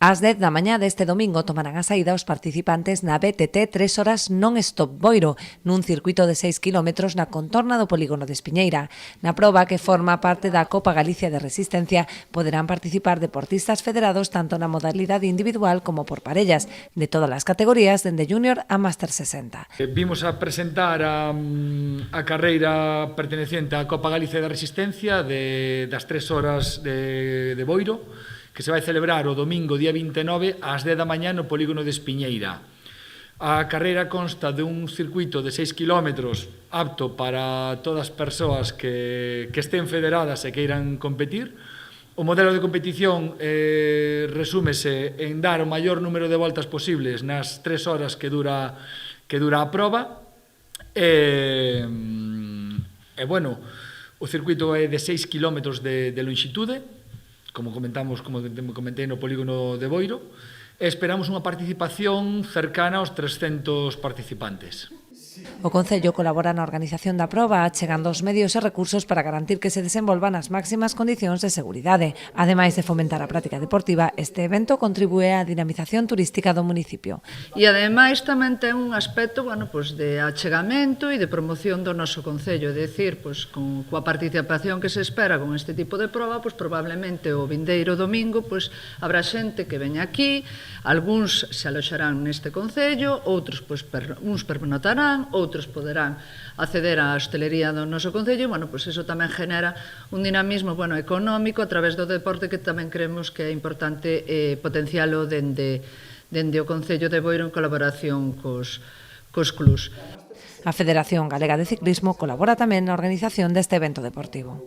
Ás 10 da mañá deste domingo tomarán a saída os participantes na BTT 3 horas non-stop Boiro, nun circuito de 6 km na contorna do polígono de Espiñeira. Na proba, que forma parte da Copa Galicia de Resistencia, poderán participar deportistas federados tanto na modalidade individual como por parellas, de todas as categorías, dende Júnior a Máster 60. Vimos a presentar a carreira perteneciente á Copa Galicia de Resistencia das 3 horas de Boiro, que se vai celebrar o domingo día 29 ás 10 da mañá no polígono de Espiñeira. A carreira consta de un circuito de 6 km apto para todas as persoas que estén federadas e queiran competir. O modelo de competición resúmese en dar o maior número de voltas posibles nas 3 horas que dura a proba. O circuito é de 6 km de longitude, como comentei no polígono de Boiro, e esperamos unha participación cercana aos 300 participantes. O Concello colabora na organización da proba, achegando os medios e recursos para garantir que se desenvolvan as máximas condicións de seguridade. Ademais de fomentar a práctica deportiva, este evento contribúe á dinamización turística do municipio. E ademais tamén ten un aspecto de achegamento e de promoción do noso Concello, é dicir, coa participación que se espera con este tipo de proba, probablemente o vindeiro domingo habrá xente que veña aquí, algúns se aloxarán neste Concello, outros uns pernotarán, outros poderán acceder á hostelería do noso Concello, iso tamén genera un dinamismo económico a través do deporte que tamén creemos que é importante potencialo dende o Concello de Boiro en colaboración cos clubs. A Federación Galega de Ciclismo colabora tamén na organización deste evento deportivo.